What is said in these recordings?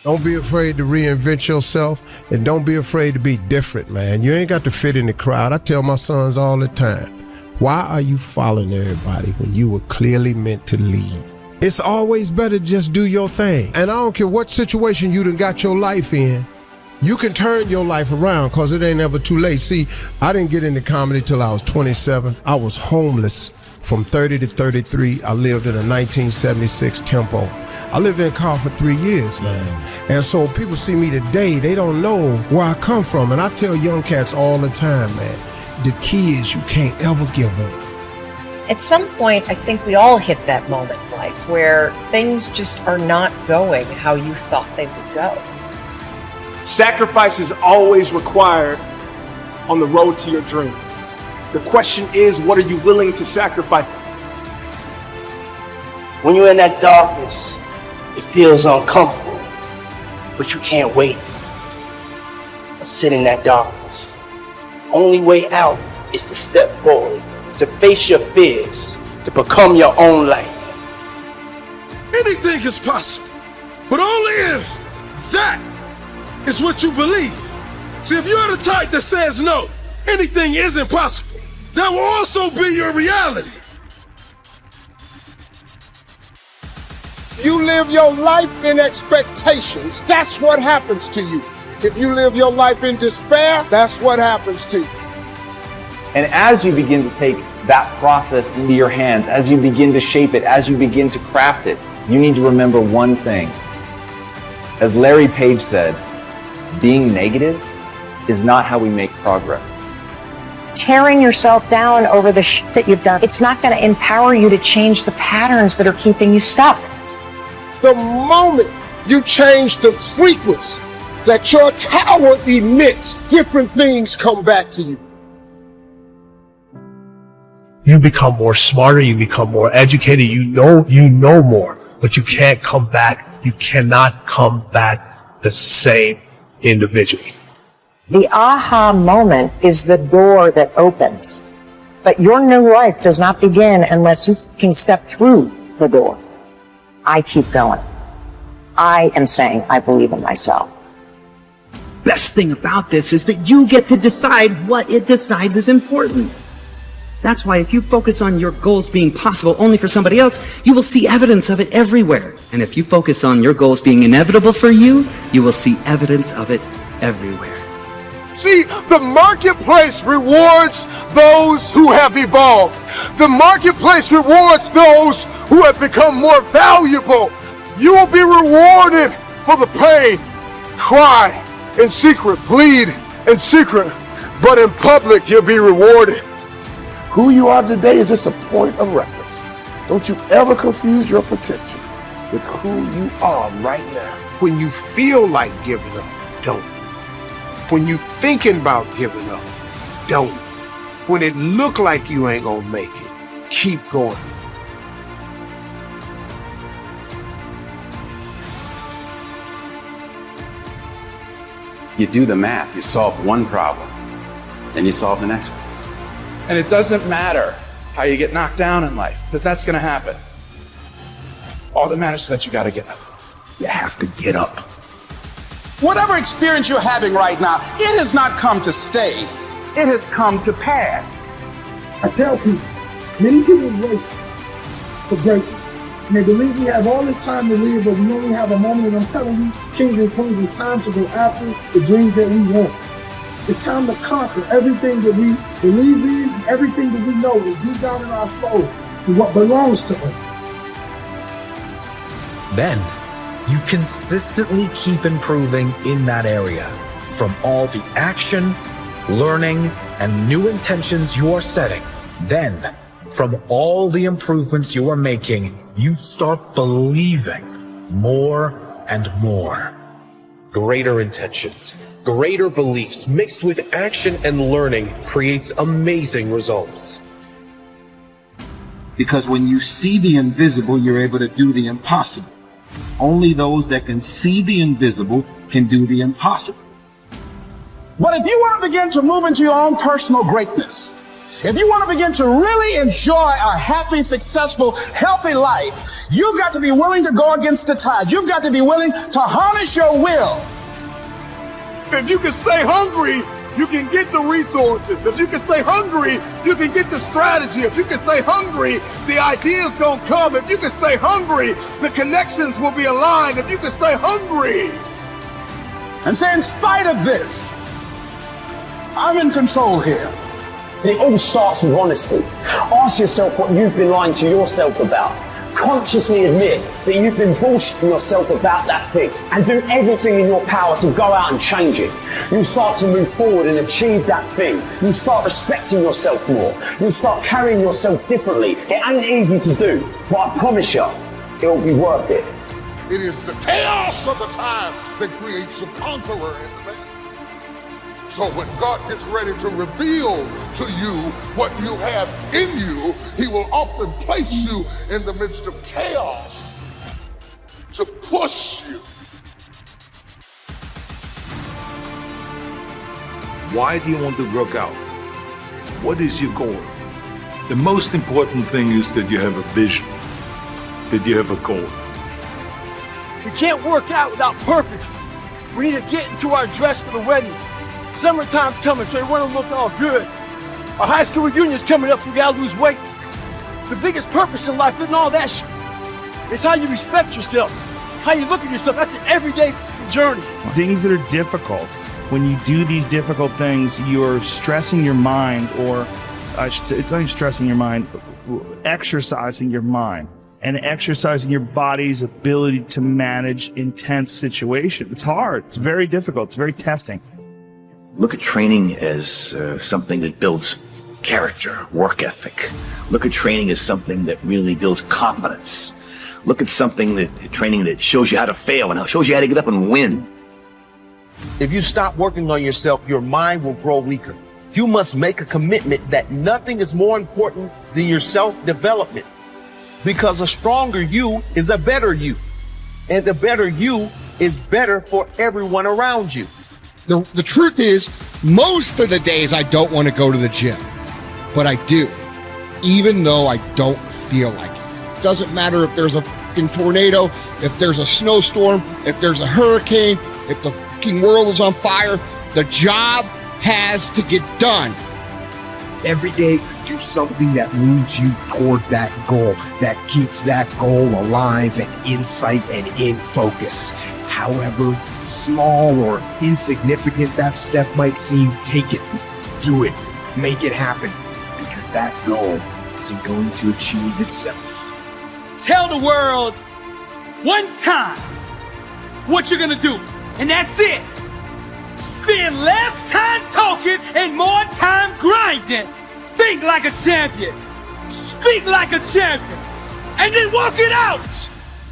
Don't be afraid to reinvent yourself, and don't be afraid to be different, man. You ain't got to fit in the crowd. I tell my sons all the time, why are you following everybody when you were clearly meant to lead? It's always better to just do your thing. And I don't care what situation you done got your life in, you can turn your life around, because it ain't ever too late. See, I didn't get into comedy till I was 27. I was homeless from 30 to 33. I lived in a 1976 Tempo. I lived in a car for 3 years, man. And so people see me today, they don't know where I come from. And I tell young cats all the time, man, the key is you can't ever give up. At some point, I think we all hit that moment in life where things just are not going how you thought they would go. Sacrifice is always required on the road to your dream. The question is, what are you willing to sacrifice? When you're in that darkness, it feels uncomfortable, but you can't wait. Sit in that darkness. Only way out is to step forward, to face your fears, to become your own light. Anything is possible, but only if that is what you believe. See, if you're the type that says no, anything isn't possible, that will also be your reality. You live your life in expectations, that's what happens to you. If you live your life in despair, that's what happens to you. And as you begin to take that process into your hands, as you begin to shape it, as you begin to craft it, you need to remember one thing. As Larry Page said, being negative is not how we make progress. Tearing yourself down over the shit that you've done, it's not going to empower you to change the patterns that are keeping you stuck. The moment you change the frequency that your tower emits, different things come back to you. You become more smarter, you become more educated, you know more, but you can't come back. You cannot come back the same individual. The aha moment is the door that opens, but your new life does not begin unless you can step through the door. I keep going. I am saying I believe in myself. Best thing about this is that you get to decide what it decides is important. That's why if you focus on your goals being possible only for somebody else, you will see evidence of it everywhere. And if you focus on your goals being inevitable for you, you will see evidence of it everywhere. See, the marketplace rewards those who have evolved. The marketplace rewards those who have become more valuable. You will be rewarded for the pain. Cry in secret, bleed in secret, but in public you'll be rewarded. Who you are today is just a point of reference. Don't you ever confuse your potential with who you are right now. When you feel like giving up, don't. When you thinking about giving up, don't. When it look like you ain't gonna make it, keep going. You do the math, you solve one problem, then you solve the next one. And it doesn't matter how you get knocked down in life, because that's going to happen. All that matters is that you got to get up. You have to get up. Whatever experience you're having right now, it has not come to stay. It has come to pass. I tell people, many people wait for greatness. And they believe we have all this time to live, but we only have a moment. And I'm telling you, kings and queens, it's time to go after the dreams that we want. It's time to conquer everything that we believe in, everything that we know is deep down in our soul, and what belongs to us. Then, you consistently keep improving in that area. From all the action, learning, and new intentions you are setting. Then, from all the improvements you are making, you start believing more and more. Greater intentions, greater beliefs mixed with action and learning creates amazing results. Because when you see the invisible, you're able to do the impossible. Only those that can see the invisible can do the impossible. But if you want to begin to move into your own personal greatness, If you want to begin to really enjoy a happy, successful, healthy life, you've got to be willing to go against the tide. You've got to be willing to harness your will. If you can stay hungry, you can get the resources. If you can stay hungry, you can get the strategy. If you can stay hungry, the ideas gonna come. If you can stay hungry, the connections will be aligned. If you can stay hungry. And say, in spite of this, I'm in control here. It all starts with honesty. Ask yourself what you've been lying to yourself about. Consciously admit that you've been bullshitting yourself about that thing and do everything in your power to go out and change it. You'll start to move forward and achieve that thing. You'll start respecting yourself more. You'll start carrying yourself differently. It ain't easy to do, but I promise you, it'll be worth it. It is the chaos of the time that creates the conqueror in the man. So when God gets ready to reveal to you what you have in you, he will often place you in the midst of chaos to push you. Why do you want to work out? What is your goal? The most important thing is that you have a vision, that you have a goal. We can't work out without purpose. We need to get into our dress for the wedding. Summertime's coming, so we want to look all good. Our high school reunion's coming up, so we gotta lose weight. The biggest purpose in life isn't all that shit. It's how you respect yourself, how you look at yourself. That's an everyday journey. Things that are difficult. When you do these difficult things, you're stressing your mind, or I should say, not even stressing your mind, exercising your mind and exercising your body's ability to manage intense situations. It's hard. It's very difficult. It's very testing. Look at training as something that builds character, work ethic. Look at training as something that really builds confidence. Look at training that shows you how to fail and shows you how to get up and win. If you stop working on yourself, your mind will grow weaker. You must make a commitment that nothing is more important than your self-development. Because a stronger you is a better you. And a better you is better for everyone around you. The truth is, most of the days I don't want to go to the gym, but I do, even though I don't feel like it. Doesn't matter if there's a fucking tornado, if there's a snowstorm, if there's a hurricane, if the fucking world is on fire, the job has to get done. Every day, do something that moves you toward that goal, that keeps that goal alive and in sight and in focus. However small or insignificant that step might seem, take it, do it, make it happen, because that goal isn't going to achieve itself. Tell the world one time what you're gonna do, and that's it. Spend less time talking and more time grinding. Think like a champion. Speak like a champion. And then walk it out.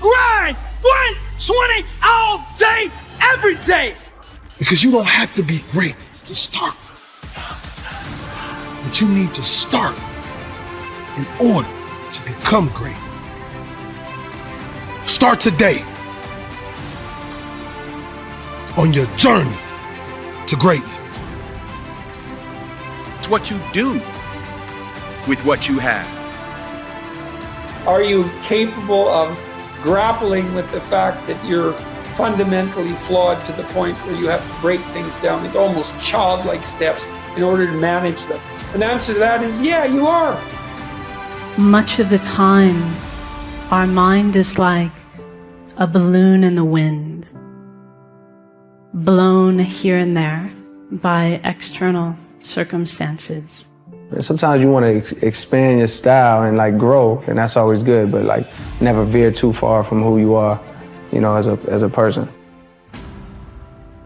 Grind 120 all day, every day. Because you don't have to be great to start. But you need to start in order to become great. Start today on your journey to greatness. It's what you do with what you have. Are you capable of grappling with the fact that you're fundamentally flawed to the point where you have to break things down into almost childlike steps in order to manage them? And the answer to that is, yeah, you are. Much of the time, our mind is like a balloon in the wind, blown here and there by external circumstances. Sometimes you want to expand your style and grow, and that's always good, but never veer too far from who you are, as a person.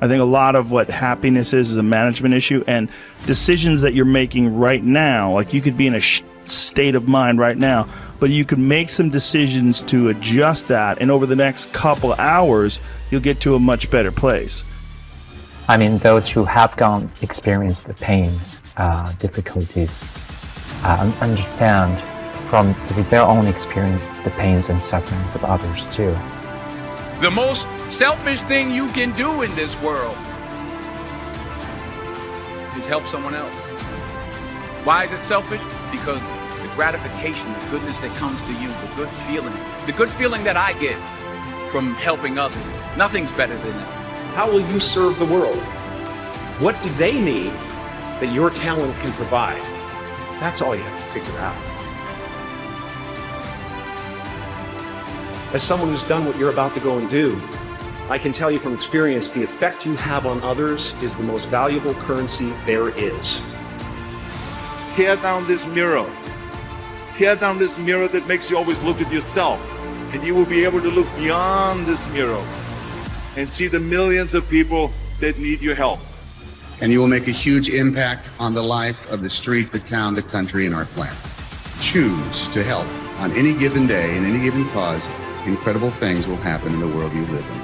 I think a lot of what happiness is a management issue, and decisions that you're making right now, you could be in a state of mind right now, but you can make some decisions to adjust that, and over the next couple hours, you'll get to a much better place. I mean, those who have experienced the pains, difficulties, understand from their own experience the pains and sufferings of others too. The most selfish thing you can do in this world is help someone else. Why is it selfish? Because the gratification, the goodness that comes to you, the good feeling that I get from helping others, nothing's better than that. How will you serve the world? What do they need that your talent can provide? That's all you have to figure out. As someone who's done what you're about to go and do, I can tell you from experience, the effect you have on others is the most valuable currency there is. Tear down this mirror. Tear down this mirror that makes you always look at yourself. And you will be able to look beyond this mirror and see the millions of people that need your help. And you will make a huge impact on the life of the street, the town, the country, and our planet. Choose to help on any given day, in any given cause. Incredible things will happen in the world you live in.